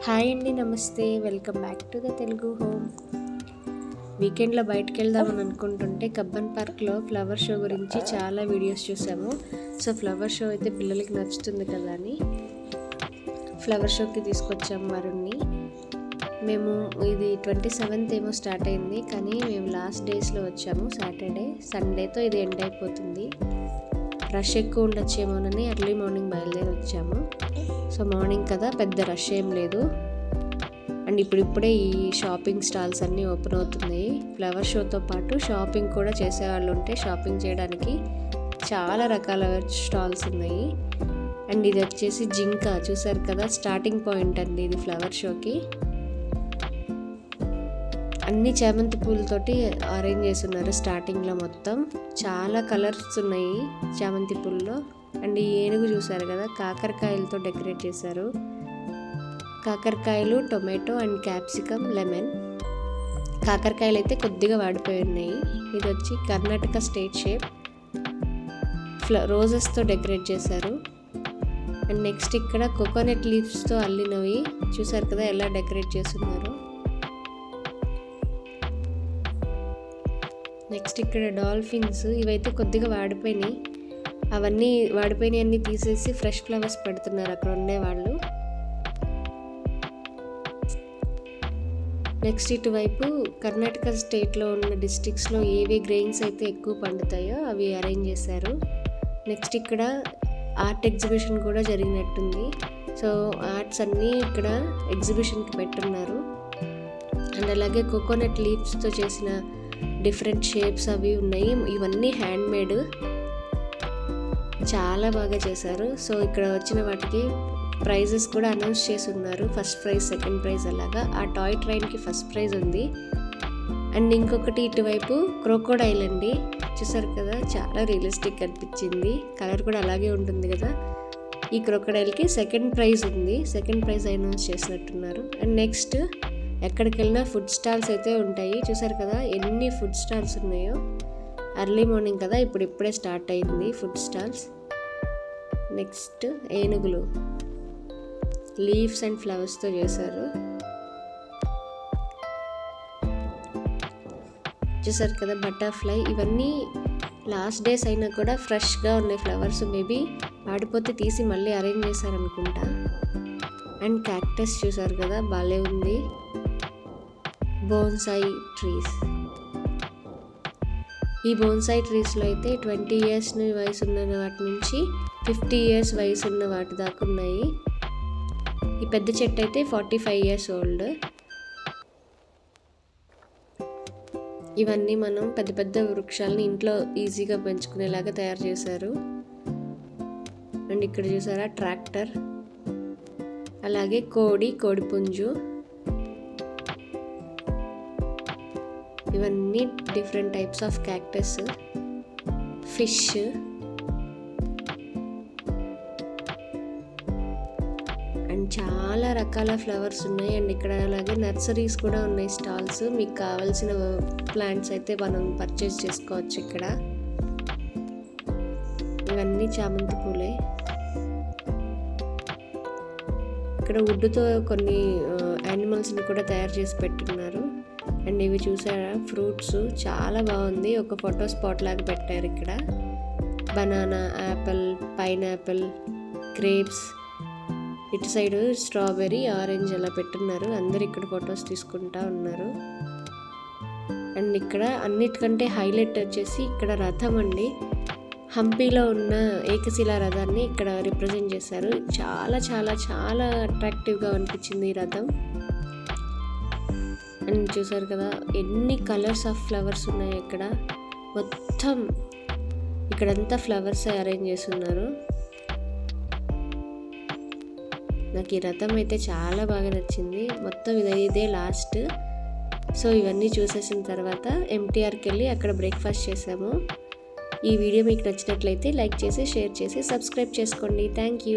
Hi అండి, నమస్తే. Welcome back to the Telugu home. వీకెండ్లో బయటకు వెళ్దామని అనుకుంటుంటే కబ్బన్ పార్క్లో ఫ్లవర్ షో గురించి చాలా వీడియోస్ చూసాము. సో ఫ్లవర్ షో అయితే పిల్లలకి నచ్చుతుంది కదా అని ఫ్లవర్ షోకి తీసుకొచ్చాము వరుణ్ణి. మేము ఇది 27th ఏమో స్టార్ట్ అయింది, కానీ మేము లాస్ట్ డేస్లో వచ్చాము. సాటర్డే సండేతో ఇది ఎండ్ అయిపోతుంది. రష్ ఎక్కువ ఉండొచ్చేమోనని ఎర్లీ మార్నింగ్ బయలుదేరి వచ్చాము. సో మార్నింగ్ కదా, పెద్ద రష్ ఏం లేదు. అండ్ ఇప్పుడిప్పుడే ఈ షాపింగ్ స్టాల్స్ అన్నీ ఓపెన్ అవుతున్నాయి. ఫ్లవర్ షోతో పాటు షాపింగ్ కూడా చేసేవాళ్ళు ఉంటే షాపింగ్ చేయడానికి చాలా రకాల స్టాల్స్ ఉన్నాయి. అండ్ ఇది వచ్చేసి జింక, చూసారు కదా, స్టార్టింగ్ పాయింట్ అండి ఇది ఫ్లవర్ షోకి. అన్ని చామంతి పూలతోటి అరేంజ్ చేస్తున్నారు స్టార్టింగ్లో. మొత్తం చాలా కలర్స్ ఉన్నాయి చామంతి పూల్లో. అండ్ ఈ ఏనుగు చూసారు కదా, కాకరకాయలతో డెకరేట్ చేశారు. కాకరకాయలు, టొమాటో అండ్ క్యాప్సికమ్, లెమన్. కాకరకాయలు అయితే కొద్దిగా వాడిపోయి ఉన్నాయి. ఇది వచ్చి కర్ణాటక స్టేట్ షేప్ రోజెస్తో డెకరేట్ చేశారు. అండ్ నెక్స్ట్ ఇక్కడ కోకోనట్ లీవ్స్తో అల్లినవి చూసారు కదా ఎలా డెకరేట్ చేస్తున్నారు. నెక్స్ట్ ఇక్కడ డాల్ఫిన్స్, ఇవైతే కొద్దిగా వాడిపోయినాయి. అవన్నీ వాడిపోయినాయి అన్నీ తీసేసి ఫ్రెష్ ఫ్లవర్స్ పెడుతున్నారు అక్కడ ఉండేవాళ్ళు. నెక్స్ట్ ఇటువైపు కర్ణాటక స్టేట్లో ఉన్న డిస్ట్రిక్ట్స్లో ఏవే గ్రెయిన్స్ అయితే ఎక్కువ పండుతాయో అవి అరేంజ్ చేశారు. నెక్స్ట్ ఇక్కడ ఆర్ట్ ఎగ్జిబిషన్ కూడా జరిగినట్టుంది. సో ఆర్ట్స్ అన్నీ ఇక్కడ ఎగ్జిబిషన్కి పెట్టున్నారు. అండ్ అలాగే కోకోనట్ లీవ్స్తో చేసిన డిఫరెంట్ షేప్స్ అవి ఉన్నాయి. ఇవన్నీ హ్యాండ్ మేడ్, చాలా బాగా చేశారు. సో ఇక్కడ వచ్చిన వాటికి ప్రైజెస్ కూడా అనౌన్స్ చేసి ఉన్నారు. ఫస్ట్ ప్రైజ్, సెకండ్ ప్రైజ్ అలాగా. ఆ టాయ్ ట్రైన్కి ఫస్ట్ ప్రైజ్ ఉంది. అండ్ ఇంకొకటి ఇటువైపు క్రోకోడైల్ అండి, చూసారు కదా, చాలా రియలిస్టిక్ అనిపించింది. కలర్ కూడా అలాగే ఉంటుంది కదా. ఈ క్రోకోడైల్కి సెకండ్ ప్రైజ్ ఉంది. సెకండ్ ప్రైజ్ అనౌన్స్ చేసినట్టున్నారు. అండ్ నెక్స్ట్ ఎక్కడికి వెళ్ళినా ఫుడ్ స్టాల్స్ అయితే ఉంటాయి. చూసారు కదా ఎన్ని ఫుడ్ స్టాల్స్ ఉన్నాయో. ఎర్లీ మార్నింగ్ కదా, ఇప్పుడే స్టార్ట్ అయింది ఫుడ్ స్టాల్స్. నెక్స్ట్ ఏనుగులు లీవ్స్ అండ్ ఫ్లవర్స్తో చేశారు. చూసారు కదా బటర్ఫ్లై. ఇవన్నీ లాస్ట్ డేస్ అయినా కూడా ఫ్రెష్గా ఉన్నాయి ఫ్లవర్స్. మేబీ వాడిపోతే తీసి మళ్ళీ అరేంజ్ చేశారనుకుంటా. అండ్ క్యాక్టస్ చూసారు కదా, భలే ఉంది. బోన్సాయి ట్రీస్, ఈ బోన్సాయి ట్రీస్లో అయితే 20 years వయసు ఉన్న వాటి నుంచి 50 years వయసు ఉన్న వాటి దాకా ఉన్నాయి. ఈ పెద్ద చెట్టు అయితే 45 years ఓల్డ్. ఇవన్నీ మనం పెద్ద పెద్ద వృక్షాలని ఇంట్లో ఈజీగా పెంచుకునేలాగా తయారు చేశారు. అండ్ ఇక్కడ చూసారా ట్రాక్టర్, అలాగే కోడి పుంజు. ఇవన్నీ different types of cactus, fish. And చాలా రకాల ఫ్లవర్స్ ఉన్నాయి. అండ్ ఇక్కడ అలాగే నర్సరీస్ కూడా ఉన్నాయి స్టాల్స్. మీకు కావాల్సిన ప్లాంట్స్ అయితే మనం పర్చేస్ చేసుకోవచ్చు ఇక్కడ. ఇవన్నీ చామంతి పూలే. ఇక్కడ వుడ్తో కొన్ని యానిమల్స్ని కూడా తయారు చేసి పెట్టున్నారు. అండ్ ఇవి చూసారా ఫ్రూట్స్, చాలా బాగుంది. ఒక ఫోటో స్పాట్ లాగా పెట్టారు ఇక్కడ. బనానా, యాపిల్, పైనాపిల్, గ్రేప్స్, ఇటు సైడ్ స్ట్రాబెర్రీ, ఆరెంజ్ అలా పెట్టున్నారు. అందరు ఇక్కడ ఫొటోస్ తీసుకుంటా ఉన్నారు. అండ్ ఇక్కడ అన్నిటికంటే హైలైట్ వచ్చేసి ఇక్కడ రథం అండి. హంపీలో ఉన్న ఏకశిలా రథాన్ని ఇక్కడ రిప్రజెంట్ చేశారు. చాలా చాలా చాలా అట్రాక్టివ్గా అనిపించింది ఈ రథం. అండ్ చూసారు కదా ఎన్ని కలర్స్ ఆఫ్ ఫ్లవర్స్ ఉన్నాయి ఇక్కడ. మొత్తం ఇక్కడంతా ఫ్లవర్స్ అరేంజ్ చేస్తున్నారు. నాకు ఈ రథం అయితే చాలా బాగా నచ్చింది. మొత్తం ఇదే లాస్ట్. సో ఇవన్నీ చూసేసిన తర్వాత ఎంటీఆర్కి వెళ్ళి అక్కడ బ్రేక్ఫాస్ట్ చేసాము. ఈ వీడియో మీకు నచ్చినట్లయితే లైక్ చేసి, షేర్ చేసి, సబ్స్క్రైబ్ చేసుకోండి. Thank you.